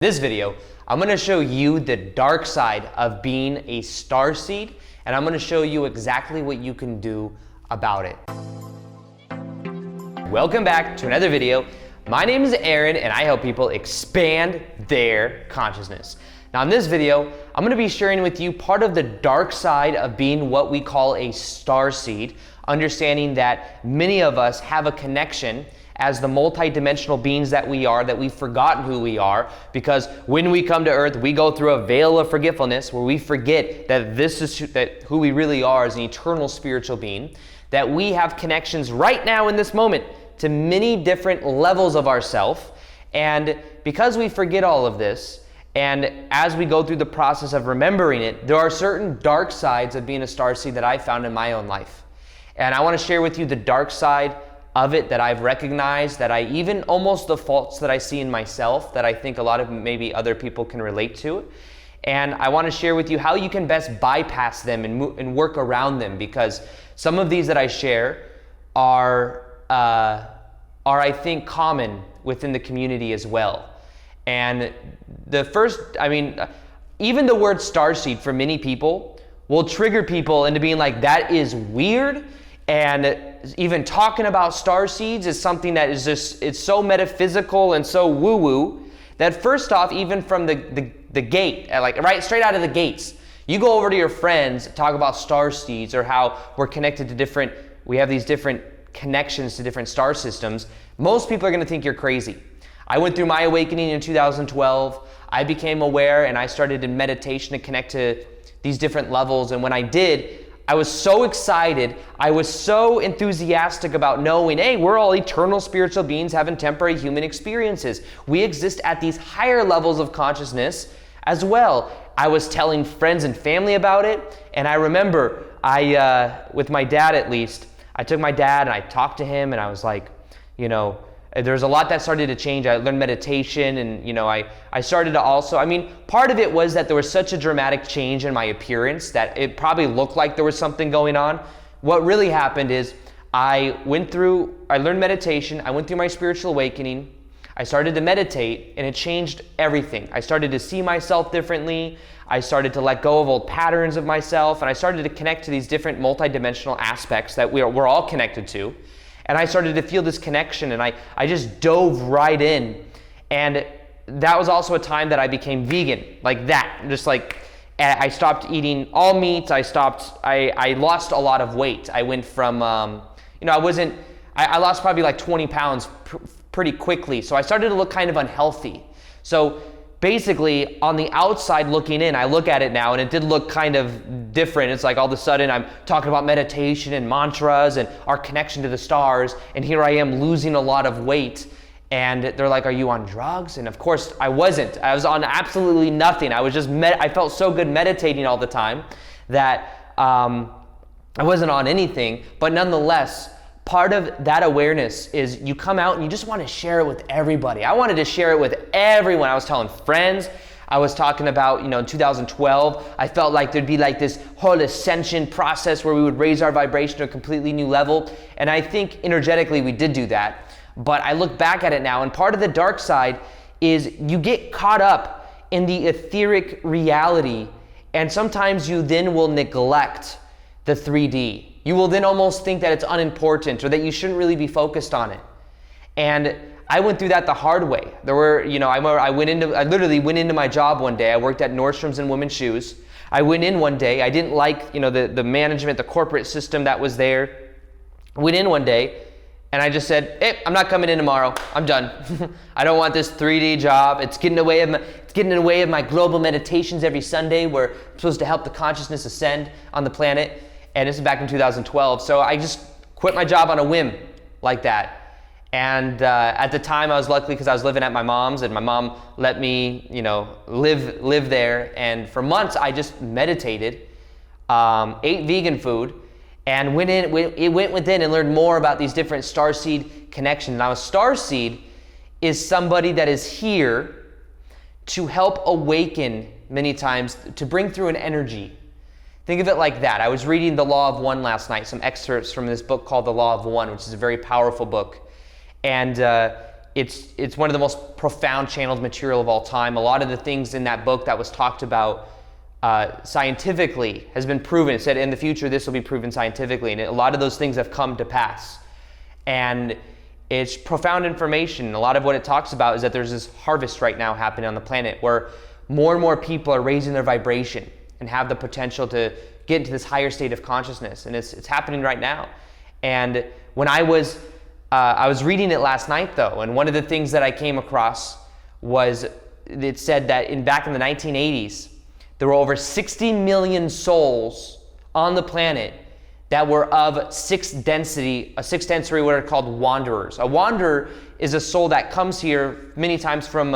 This video, I'm going to show you the dark side of being a starseed, and I'm going to show you exactly what you can do about it. Welcome back to another video. My name is Aaron, and I help people expand their consciousness. Now in this video, I'm going to be sharing with you part of the dark side of being what we call a starseed, understanding that many of us have a connection as the multidimensional beings that we are, that we've forgotten who we are, because when we come to earth, we go through a veil of forgetfulness where we forget that this is who we really are as an eternal spiritual being, that we have connections right now in this moment to many different levels of ourself. And because we forget all of this, and as we go through the process of remembering it, there are certain dark sides of being a starseed that I found in my own life. And I want to share with you the dark side of it that I've recognized, that I even almost the faults that I see in myself that I think a lot of maybe other people can relate to. And I want to share with you how you can best bypass them and work around them, because some of these that I share are I think common within the community as well. And the first, even the word starseed for many people will trigger people into being like, that is weird. And even talking about starseeds is something that is just, it's so metaphysical and so woo-woo that first off, even from the gate, like right straight out of the gates, you go over to your friends, talk about starseeds or how we're connected to we have these different connections to different star systems. Most people are going to think you're crazy. I went through my awakening in 2012. I became aware and I started in meditation to connect to these different levels. And when I did, I was so excited. I was so enthusiastic about knowing, hey, we're all eternal spiritual beings having temporary human experiences. We exist at these higher levels of consciousness as well. I was telling friends and family about it. And I remember with my dad at least, I took my dad and I talked to him and I was like, there's a lot that started to change. I learned meditation and, I started to also, part of it was that there was such a dramatic change in my appearance that it probably looked like there was something going on. What really happened is I learned meditation. I went through my spiritual awakening. I started to meditate and it changed everything. I started to see myself differently. I started to let go of old patterns of myself and I started to connect to these different multidimensional aspects that we're all connected to. And I started to feel this connection and I just dove right in. And that was also a time that I became vegan, like that. Just like, I stopped eating all meat. I lost a lot of weight. I went from, I lost probably like 20 pounds pretty quickly. So I started to look kind of unhealthy. So basically, on the outside looking in, I look at it now and it did look kind of different. It's like all of a sudden I'm talking about meditation and mantras and our connection to the stars, and here I am losing a lot of weight. And they're like, are you on drugs? And of course I wasn't. I was on absolutely nothing. I was just, I felt so good meditating all the time that I wasn't on anything. But nonetheless, part of that awareness is you come out and you just want to share it with everybody. I wanted to share it with everyone. I was telling friends. I was talking about, in 2012, I felt like there'd be like this whole ascension process where we would raise our vibration to a completely new level. And I think energetically we did do that. But I look back at it now, and part of the dark side is you get caught up in the etheric reality, and sometimes you then will neglect the 3D. You will then almost think that it's unimportant or that you shouldn't really be focused on it. And I went through that the hard way. There were, I literally went into my job one day. I worked at Nordstrom's and women's shoes. I went in one day. I didn't like, the management, the corporate system that was there. I went in one day and I just said, hey, I'm not coming in tomorrow. I'm done. I don't want this 3D job. It's getting in the way of my global meditations every Sunday where I'm supposed to help the consciousness ascend on the planet. And this is back in 2012. So I just quit my job on a whim like that. And at the time I was lucky because I was living at my mom's and my mom let me, live there. And for months I just meditated, ate vegan food, and went within and learned more about these different starseed connections. Now a starseed is somebody that is here to help awaken many times, to bring through an energy. Think of it like that. I was reading The Law of One last night, some excerpts from this book called The Law of One, which is a very powerful book. And it's one of the most profound channeled material of all time. A lot of the things in that book that was talked about scientifically has been proven. It said in the future this will be proven scientifically, and a lot of those things have come to pass. And it's profound information. A lot of what it talks about is that there's this harvest right now happening on the planet where more and more people are raising their vibration and have the potential to get into this higher state of consciousness, and it's happening right now. And when I was reading it last night though, and one of the things that I came across was it said that back in the 1980s, there were over 60 million souls on the planet that were of sixth density what are called wanderers. A wanderer is a soul that comes here many times from,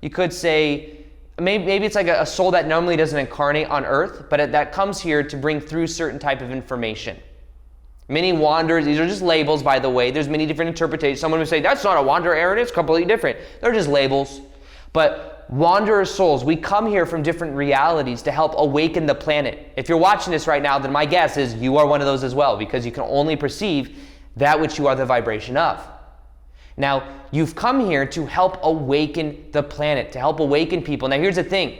you could say, maybe it's like a soul that normally doesn't incarnate on earth, but that comes here to bring through certain type of information. Many wanderers, these are just labels, by the way. There's many different interpretations. Someone would say, that's not a wanderer, Aaron, it's completely different. They're just labels. But wanderer souls, we come here from different realities to help awaken the planet. If you're watching this right now, then my guess is you are one of those as well, because you can only perceive that which you are the vibration of. Now, you've come here to help awaken the planet, to help awaken people. Now, here's the thing.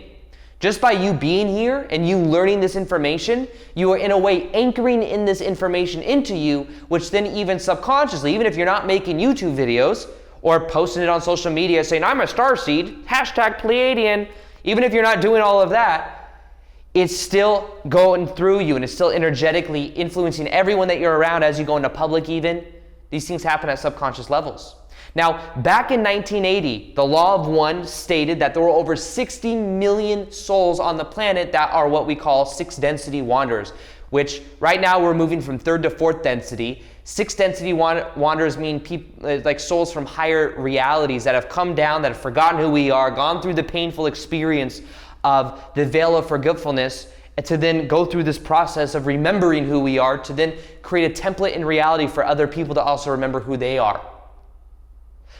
Just by you being here and you learning this information, you are in a way anchoring in this information into you, which then even subconsciously, even if you're not making YouTube videos or posting it on social media saying, I'm a Starseed, #Pleiadian, even if you're not doing all of that, it's still going through you and it's still energetically influencing everyone that you're around as you go into public even. These things happen at subconscious levels. Now, back in 1980, the Law of One stated that there were over 60 million souls on the planet that are what we call sixth density wanderers, which right now we're moving from third to fourth density. Sixth density wanderers mean people, like souls from higher realities that have come down, that have forgotten who we are, gone through the painful experience of the veil of forgetfulness, and to then go through this process of remembering who we are, to then create a template in reality for other people to also remember who they are.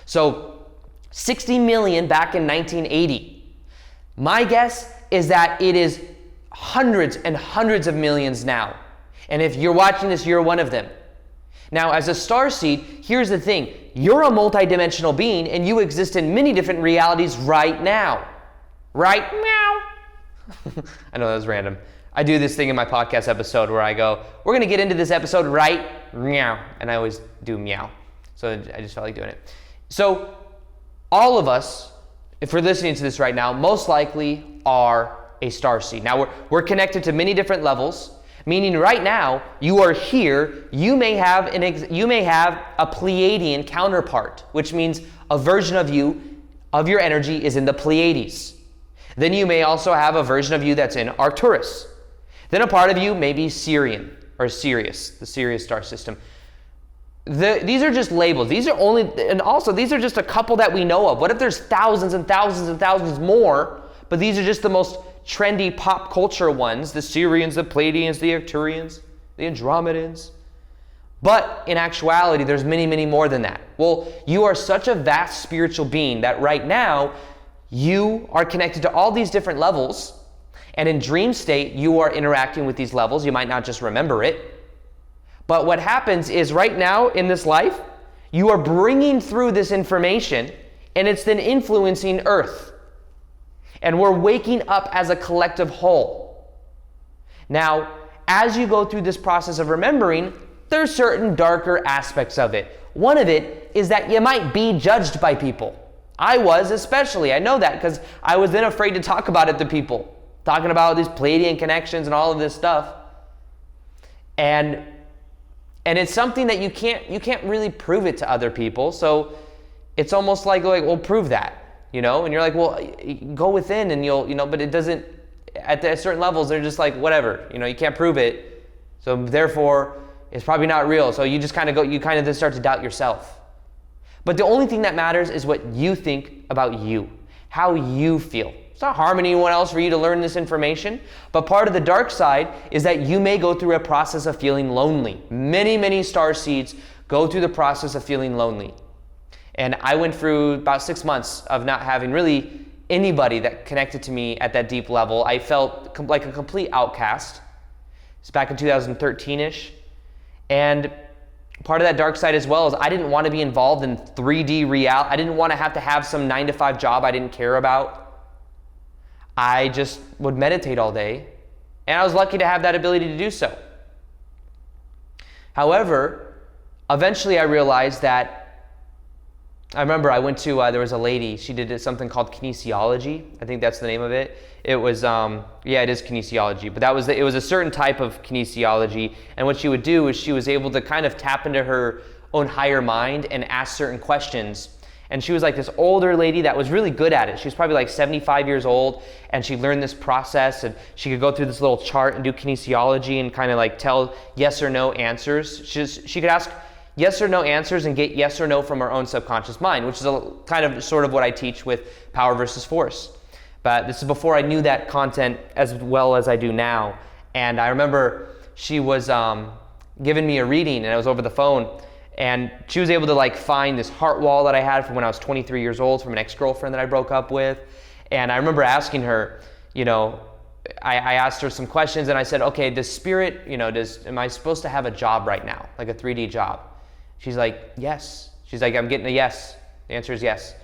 So 60 million back in 1980. My guess is that it is hundreds and hundreds of millions now. And if you're watching this, you're one of them. Now, as a starseed, here's the thing. You're a multidimensional being and you exist in many different realities right now. Right now. I know that was random. I do this thing in my podcast episode where I go, we're going to get into this episode right meow. And I always do meow. So I just felt like doing it. So all of us, if we're listening to this right now, most likely are a starseed. Now we're connected to many different levels, meaning right now you are here. You may have a Pleiadian counterpart, which means a version of you, of your energy, is in the Pleiades. Then you may also have a version of you that's in Arcturus. Then a part of you may be Sirian or Sirius, the Sirius star system. These are just labels. These are just a couple that we know of. What if there's thousands and thousands and thousands more, but these are just the most trendy pop culture ones, the Sirians, the Pleiadians, the Arcturians, the Andromedans. But in actuality, there's many, many more than that. Well, you are such a vast spiritual being that right now, you are connected to all these different levels, and in dream state, you are interacting with these levels. You might not just remember it. But what happens is right now in this life, you are bringing through this information and it's then influencing Earth. And we're waking up as a collective whole. Now, as you go through this process of remembering, there's certain darker aspects of it. One of it is that you might be judged by people. I was especially. I know that because I was then afraid to talk about it to people. Talking about these Pleiadian connections and all of this stuff. And it's something that you can't really prove it to other people. So it's almost like, well, prove that, you know? And you're like, well, go within and you'll, but it doesn't, at certain levels, they're just like, whatever, you can't prove it. So therefore, it's probably not real. So you just you then start to doubt yourself. But the only thing that matters is what you think about you, how you feel. It's not harming anyone else for you to learn this information, but part of the dark side is that you may go through a process of feeling lonely. Many, many starseeds go through the process of feeling lonely. And I went through about 6 months of not having really anybody that connected to me at that deep level. I felt like a complete outcast. It's back in 2013-ish. And part of that dark side as well is I didn't want to be involved in 3D reality. I didn't want to have some 9-to-5 job I didn't care about. I just would meditate all day, and I was lucky to have that ability to do so. However, eventually I realized that, I remember I went to, there was a lady, she did something called kinesiology. I think that's the name of it. It was, yeah, it is kinesiology, but it was a certain type of kinesiology. And what she would do is she was able to kind of tap into her own higher mind and ask certain questions. And she was like this older lady that was really good at it. She was probably like 75 years old, and she learned this process, and she could go through this little chart and do kinesiology and kind of like tell yes or no answers. She could ask yes or no answers and get yes or no from our own subconscious mind, which is kind of sort of what I teach with power versus force. But this is before I knew that content as well as I do now. And I remember she was giving me a reading, and I was over the phone, and she was able to like find this heart wall that I had from when I was 23 years old from an ex-girlfriend that I broke up with. And I remember asking her, you know, I asked her some questions, and I said, okay, does spirit, you know, am I supposed to have a job right now, like a 3D job? She's like, yes. She's like, I'm getting a yes. The answer is yes.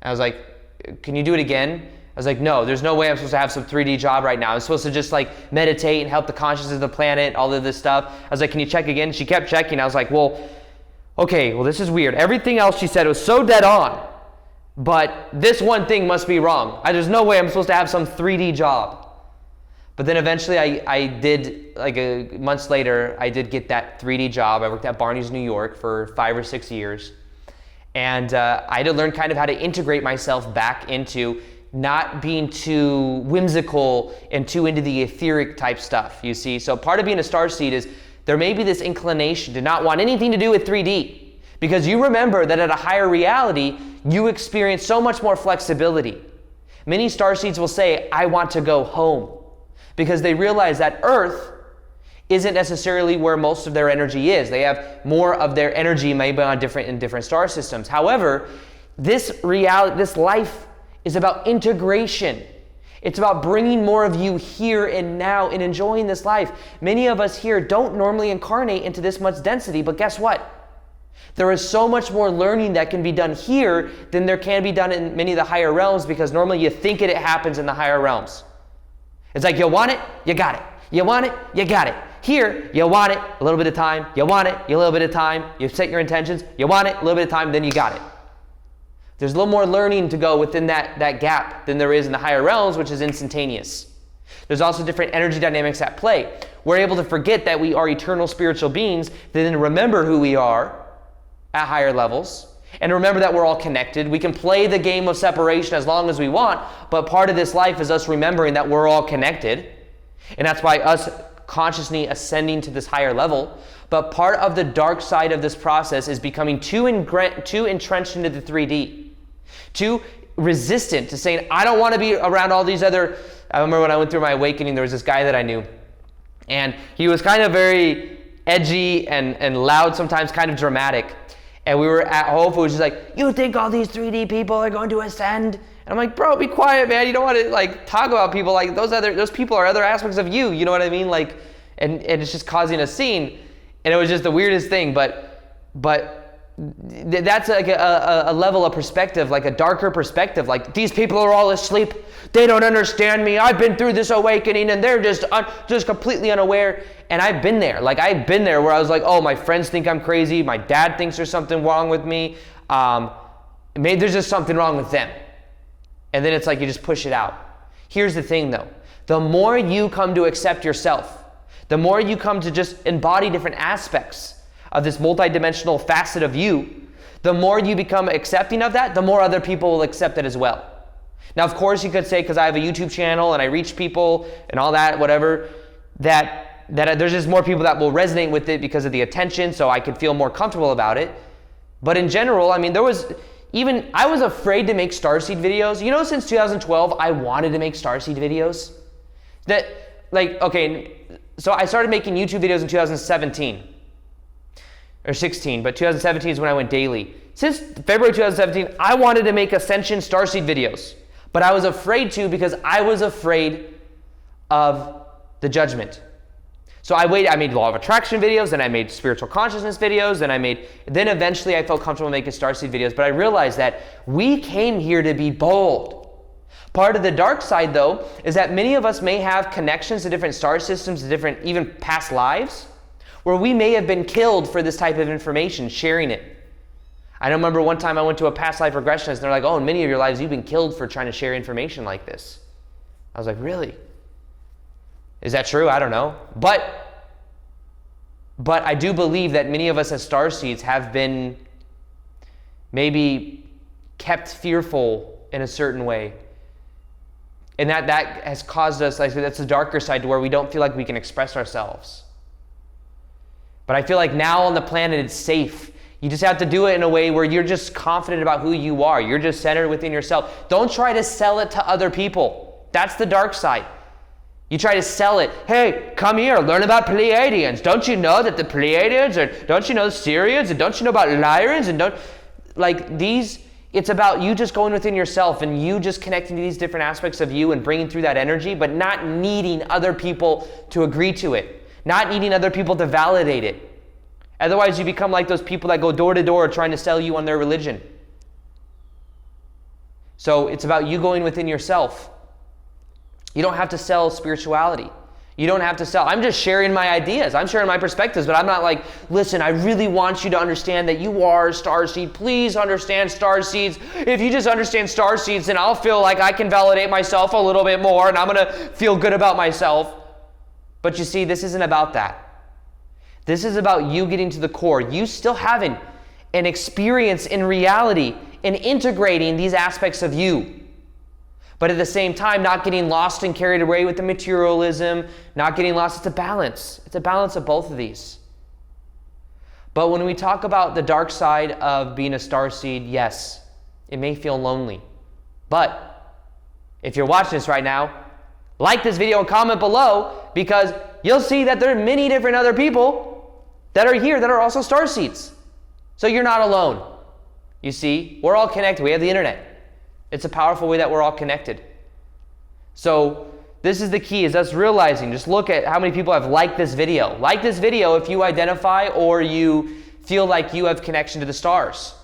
And I was like, can you do it again? I was like, no, there's no way I'm supposed to have some 3D job right now. I'm supposed to just like meditate and help the consciousness of the planet, all of this stuff. I was like, can you check again? She kept checking. I was like, well, okay, well, this is weird. Everything else she said was so dead on, but this one thing must be wrong. There's no way I'm supposed to have some 3D job. But then eventually I did, like months later, I did get that 3D job. I worked at Barney's, New York for 5 or 6 years. And I had to learn kind of how to integrate myself back into not being too whimsical and too into the etheric type stuff, you see. So part of being a starseed is there may be this inclination to not want anything to do with 3D, because you remember that at a higher reality, you experience so much more flexibility. Many starseeds will say, I want to go home, because they realize that Earth isn't necessarily where most of their energy is. They have more of their energy maybe in different star systems. However, this life is about integration. It's about bringing more of you here and now and enjoying this life. Many of us here don't normally incarnate into this much density, but guess what? There is so much more learning that can be done here than there can be done in many of the higher realms, because normally you think it happens in the higher realms. It's like, you want it, you got it. You want it, you got it. Here, you want it, a little bit of time. You want it, a little bit of time. You set your intentions. You want it, a little bit of time, then you got it. There's a little more learning to go within that gap than there is in the higher realms, which is instantaneous. There's also different energy dynamics at play. We're able to forget that we are eternal spiritual beings, then remember who we are at higher levels. And remember that we're all connected. We can play the game of separation as long as we want, but part of this life is us remembering that we're all connected. And that's why us consciously ascending to this higher level. But part of the dark side of this process is becoming too entrenched into the 3D, too resistant to saying, I don't want to be around all these other. I remember when I went through my awakening, there was this guy that I knew, and he was kind of very edgy and loud, sometimes kind of dramatic. And we were at Whole Foods. He's like, you think all these 3D people are going to ascend? And I'm like, bro, be quiet, man. You don't want to like talk about people like those people are other aspects of you. You know what I mean? Like, and it's just causing a scene. And it was just the weirdest thing. But that's like a level of perspective, like a darker perspective. Like, these people are all asleep. They don't understand me. I've been through this awakening, and they're just completely unaware. And I've been there. Like, I've been there where I was like, oh, my friends think I'm crazy. My dad thinks there's something wrong with me. Maybe there's just something wrong with them. And then it's like you just push it out. Here's the thing, though. The more you come to accept yourself, the more you come to just embody different aspects of this multidimensional facet of you, the more you become accepting of that, the more other people will accept it as well. Now, of course, you could say, because I have a YouTube channel and I reach people and all that, whatever, that there's just more people that will resonate with it because of the attention, so I could feel more comfortable about it. But in general, I mean, I was afraid to make Starseed videos. You know, since 2012, I wanted to make Starseed videos. So I started making YouTube videos in 2017 or 16, but 2017 is when I went daily. Since February 2017, I wanted to make Ascension Starseed videos, but I was afraid to because I was afraid of the judgment. So I made law of attraction videos, then I made spiritual consciousness videos, then eventually I felt comfortable making Starseed videos, but I realized that we came here to be bold. Part of the dark side, though, is that many of us may have connections to different star systems, to different even past lives, where we may have been killed for this type of information, sharing it. I remember one time I went to a past life regressionist, and they're like, oh, in many of your lives, you've been killed for trying to share information like this. I was like, really? Is that true? I don't know. But I do believe that many of us as starseeds have been maybe kept fearful in a certain way. And that has caused us, like, that's the darker side to where we don't feel like we can express ourselves. But I feel like now on the planet it's safe. You just have to do it in a way where you're just confident about who you are. You're just centered within yourself. Don't try to sell it to other people. That's the dark side. You try to sell it. Hey, come here, learn about Pleiadians. Don't you know that the Pleiadians, or don't you know the Sirians, and don't you know about Lyrians, and don't, like these, it's about you just going within yourself and you just connecting to these different aspects of you and bringing through that energy, but not needing other people to agree to it, not needing other people to validate it. Otherwise, you become like those people that go door to door trying to sell you on their religion. So it's about you going within yourself. You don't have to sell spirituality. You don't have to sell. I'm just sharing my ideas. I'm sharing my perspectives, but I'm not like, listen, I really want you to understand that you are a starseed. Please understand starseeds. If you just understand starseeds, then I'll feel like I can validate myself a little bit more and I'm going to feel good about myself. But you see, this isn't about that. This is about you getting to the core. You still having an experience in reality in integrating these aspects of you. But at the same time, not getting lost and carried away with the materialism, not getting lost. It's a balance. It's a balance of both of these. But when we talk about the dark side of being a starseed, yes, it may feel lonely. But if you're watching this right now, like this video and comment below, because you'll see that there are many different other people that are here that are also starseeds. So you're not alone. You see, we're all connected. We have the internet. It's a powerful way that we're all connected. So this is the key, is us realizing, just look at how many people have liked this video. Like this video if you identify or you feel like you have connection to the stars.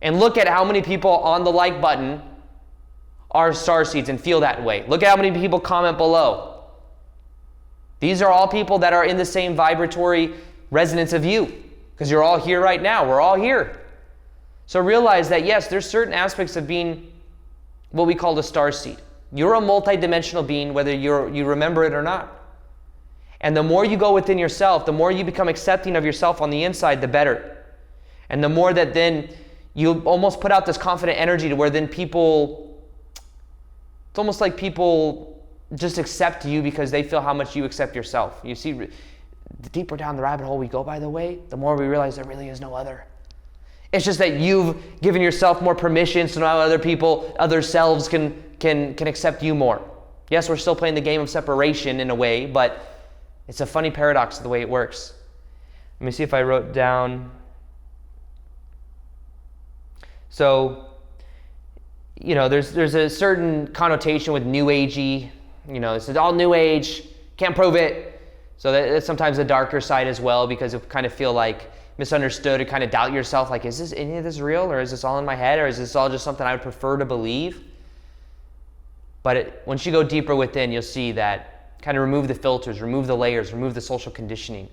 And look at how many people on the like button are starseeds and feel that way. Look at how many people comment below. These are all people that are in the same vibratory resonance of you, because you're all here right now. We're all here. So realize that yes, there's certain aspects of being what we call the starseed. You're a multidimensional being, whether you remember it or not. And the more you go within yourself, the more you become accepting of yourself on the inside, the better. And the more that then you almost put out this confident energy to where then people, it's almost like people just accept you because they feel how much you accept yourself. You see, the deeper down the rabbit hole we go, by the way, the more we realize there really is no other. It's just that you've given yourself more permission so now other people, other selves can accept you more. Yes, we're still playing the game of separation in a way, but it's a funny paradox the way it works. Let me see if I wrote down. So, you know, there's a certain connotation with new agey. You know, it's all new age, can't prove it. So that's sometimes the darker side as well, because it kind of feel like misunderstood or kind of doubt yourself, like, is any of this real, or is this all in my head, or is this all just something I would prefer to believe? But once you go deeper within, you'll see that kind of remove the filters, remove the layers, remove the social conditioning,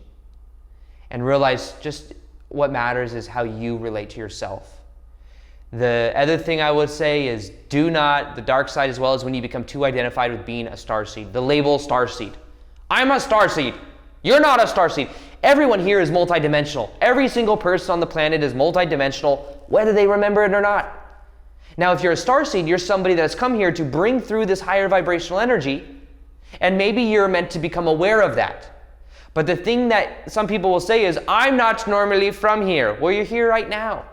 and realize just what matters is how you relate to yourself. The other thing I would say is do not, the dark side as well, is when you become too identified with being a starseed. The label starseed. I'm a starseed. You're not a starseed. Everyone here is multidimensional. Every single person on the planet is multidimensional, whether they remember it or not. Now, if you're a starseed, you're somebody that has come here to bring through this higher vibrational energy, and maybe you're meant to become aware of that. But the thing that some people will say is, I'm not normally from here. Well, you're here right now.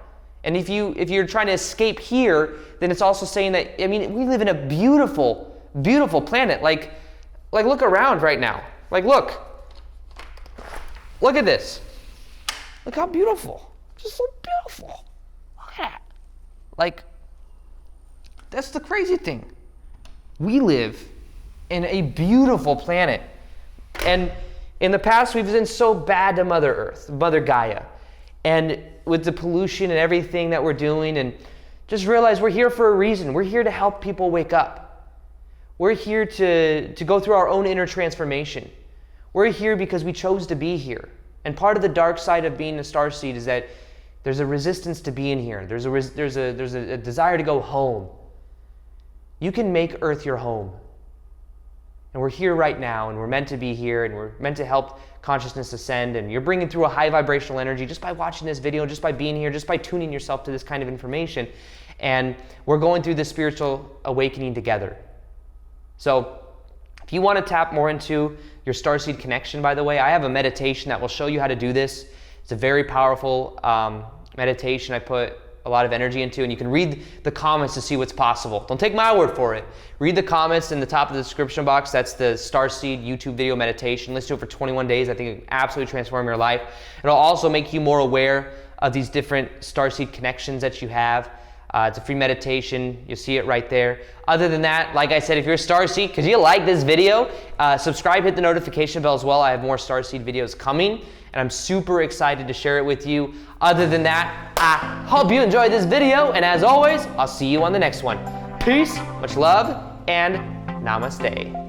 And if you're trying to escape here, then it's also saying that, I mean, we live in a beautiful, beautiful planet. Like look around right now. Like, look at this. Look how beautiful. Just so beautiful. Look at that. Like, that's the crazy thing. We live in a beautiful planet. And In the past, we've been so bad to Mother Earth, Mother Gaia. And with the pollution and everything that we're doing, and just realize we're here for a reason. We're here to help people wake up. We're here to go through our own inner transformation. We're here because we chose to be here. And part of the dark side of being a starseed is that there's a resistance to being here. There's a desire to go home. You can make Earth your home. And we're here right now, and we're meant to be here, and we're meant to help consciousness ascend, and you're bringing through a high vibrational energy just by watching this video, just by being here, just by tuning yourself to this kind of information. And we're going through this spiritual awakening together. So if you want to tap more into your starseed connection, by the way, I have a meditation that will show you how to do this. It's a very powerful meditation I put a lot of energy into, and you can read the comments to see what's possible. Don't take my word for it. Read the comments in the top of the description box. That's the Starseed YouTube video meditation. Listen to it for 21 days. I think it can absolutely transform your life. It'll also make you more aware of these different starseed connections that you have. It's a free meditation. You'll see it right there. Other than that, like I said, if you're a starseed, because you like this video, subscribe, hit the notification bell as well. I have more starseed videos coming, and I'm super excited to share it with you. Other than that, I hope you enjoyed this video, and as always, I'll see you on the next one. Peace, much love, and namaste.